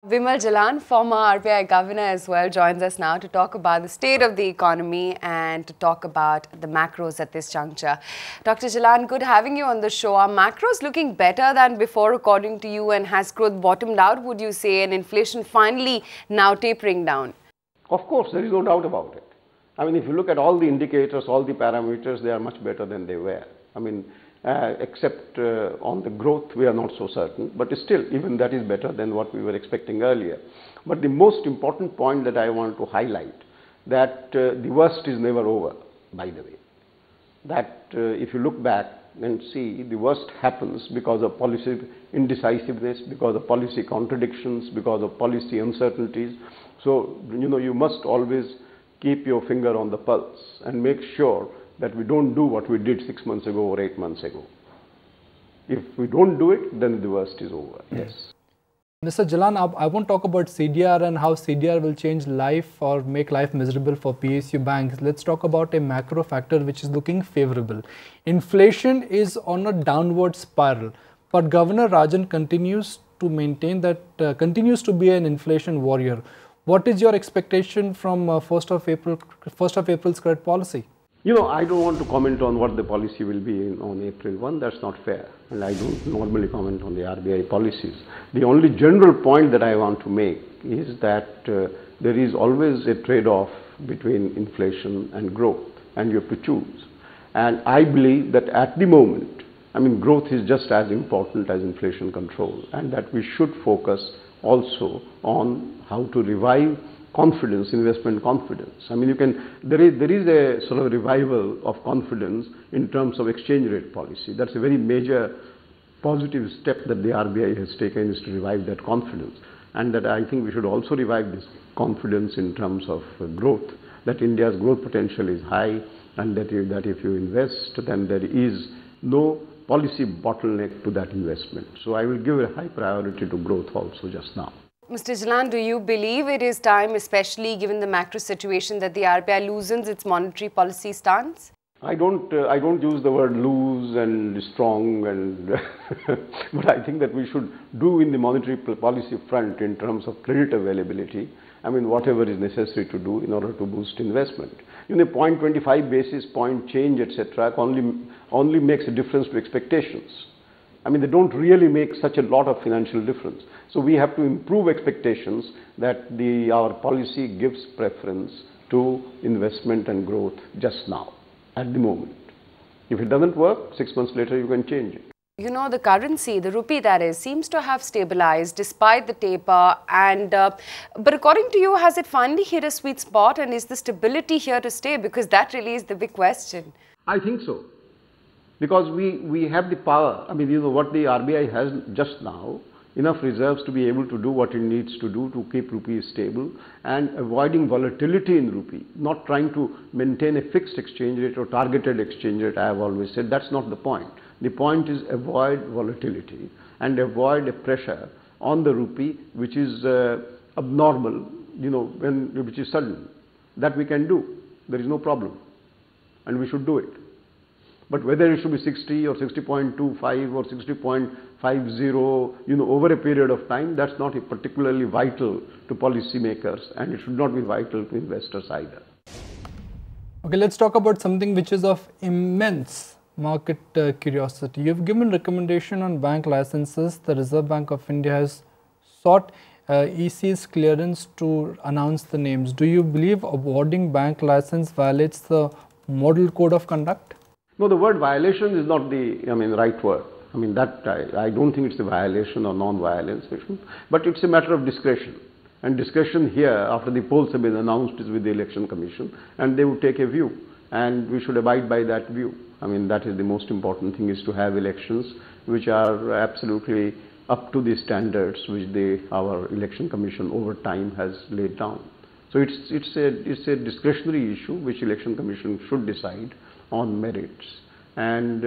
Bimal Jalan, former RBI Governor as well, joins us now to talk about the state of the economy and to talk about the macros at this juncture. Dr. Jalan, good having you on the show. Are macros looking better than before according to you, and has growth bottomed out, would you say, and inflation finally now tapering down? Of course, there is no doubt about it. I mean, if you look at all the indicators, all the parameters, they are much better than they were. I mean, except on the growth, we are not so certain, but still, even that is better than what we were expecting earlier. But the most important point that I want to highlight, that the worst is never over, by the way. That if you look back and see, the worst happens because of policy indecisiveness, because of policy contradictions, because of policy uncertainties. So, you must always keep your finger on the pulse and make sure that we don't do what we did 6 months ago or 8 months ago. If we don't do it, then the worst is over. Yes. Mr. Jalan, I won't talk about CDR and how CDR will change life or make life miserable for PSU banks. Let's talk about a macro factor which is looking favorable. Inflation is on a downward spiral, but Governor Rajan continues to maintain that continues to be an inflation warrior. What is your expectation from 1st of April's credit policy? I don't want to comment on what the policy will be on April 1. That's not fair. And I don't normally comment on the RBI policies. The only general point that I want to make is that there is always a trade-off between inflation and growth, and you have to choose. And I believe that at the moment, growth is just as important as inflation control, and that we should focus also on how to revive confidence, investment confidence. There is a sort of revival of confidence in terms of exchange rate policy. That's a very major positive step that the RBI has taken, is to revive that confidence. And that I think we should also revive this confidence in terms of growth, that India's growth potential is high, and that if you invest, then there is no policy bottleneck to that investment. So I will give a high priority to growth also just now. Mr. Jalan, do you believe it is time, especially given the macro situation, that the RBI loosens its monetary policy stance? I don't use the word loose and strong, but I think that we should do in the monetary policy front in terms of credit availability, whatever is necessary to do in order to boost investment. 0.25 basis point change, etc., only makes a difference to expectations. They don't really make such a lot of financial difference. So we have to improve expectations that our policy gives preference to investment and growth just now, at the moment. If it doesn't work, 6 months later you can change it. The currency, the rupee that is, seems to have stabilized despite the taper. But according to you, has it finally hit a sweet spot, and is the stability here to stay? Because that really is the big question. I think so. Because we have the power. What the RBI has just now, enough reserves to be able to do what it needs to do to keep rupee stable and avoiding volatility in rupee, not trying to maintain a fixed exchange rate or targeted exchange rate. I have always said that's not the point. The point is avoid volatility and avoid a pressure on the rupee which is abnormal, which is sudden. That we can do. There is no problem, and we should do it. But whether it should be 60 or 60.25 or 60.50, over a period of time, that's not particularly vital to policymakers, and it should not be vital to investors either. Okay, let's talk about something which is of immense market curiosity. You've given recommendation on bank licenses. The Reserve Bank of India has sought EC's clearance to announce the names. Do you believe awarding bank license violates the model code of conduct? No, the word violation is not the right word. I don't think it's a violation or non-violation, but it's a matter of discretion. And discretion here, after the polls have been announced, is with the Election Commission, and they would take a view, and we should abide by that view. That is the most important thing, is to have elections which are absolutely up to the standards which our Election Commission over time has laid down. So it's a discretionary issue which Election Commission should decide on merits and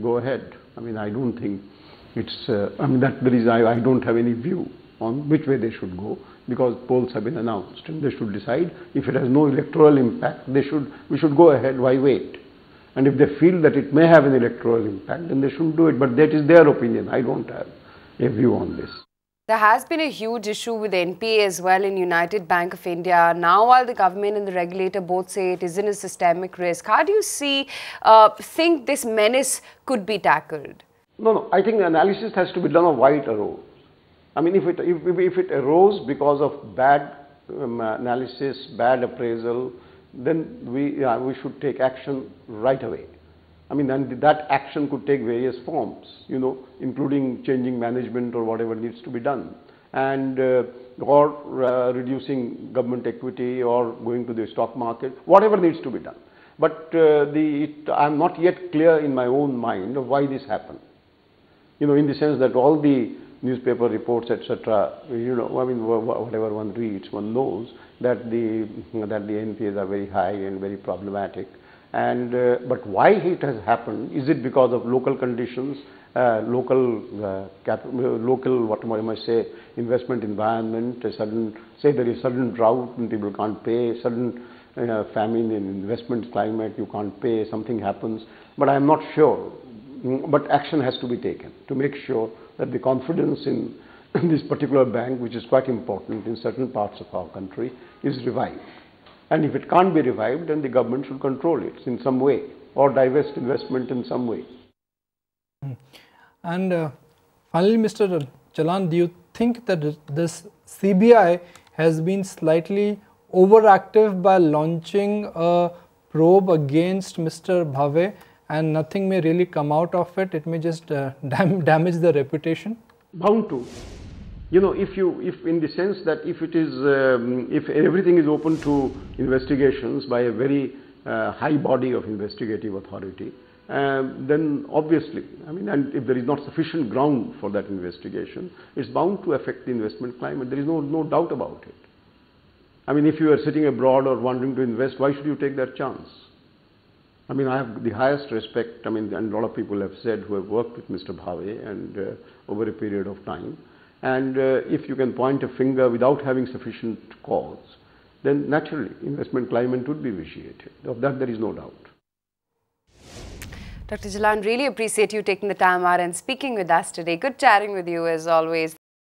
go ahead. I don't think it's, I don't have any view on which way they should go, because polls have been announced and they should decide. If it has no electoral impact, we should go ahead. Why wait? And if they feel that it may have an electoral impact, then they shouldn't do it. But that is their opinion. I don't have a view on this. There has been a huge issue with NPA as well in United Bank of India. Now, while the government and the regulator both say it isn't a systemic risk, how do you think this menace could be tackled? No. I think the analysis has to be done of why it arose. I mean, if it arose because of bad analysis, bad appraisal, then we should take action right away. I mean, and that action could take various forms, including changing management or whatever needs to be done, and or reducing government equity or going to the stock market, whatever needs to be done. But I'm not yet clear in my own mind of why this happened. In the sense that all the newspaper reports, etc., I mean, whatever one reads, one knows that the NPAs are very high and very problematic. And but why it has happened? Is it because of local conditions, local what I must say, investment environment? Say there is sudden drought and people can't pay, sudden famine in investment climate, you can't pay, something happens. But I am not sure. But action has to be taken to make sure that the confidence in this particular bank, which is quite important in certain parts of our country, is revived. And if it can't be revived, then the government should control it in some way or divest investment in some way. And finally, Mr. Jalan, do you think that this CBI has been slightly overactive by launching a probe against Mr. Bhave and nothing may really come out of it? It may just damage the reputation? Bound to. If in the sense that if everything is open to investigations by a very high body of investigative authority, then obviously, I mean, and if there is not sufficient ground for that investigation, it's bound to affect the investment climate. There is no doubt about it. I mean, if you are sitting abroad or wanting to invest, why should you take that chance? I mean, I have the highest respect, I mean, and a lot of people have said who have worked with Mr. Bhave and over a period of time. And if you can point a finger without having sufficient cause, then naturally investment climate would be vitiated. Of that there is no doubt. Dr. Jalan, really appreciate you taking the time out and speaking with us today. Good chatting with you as always.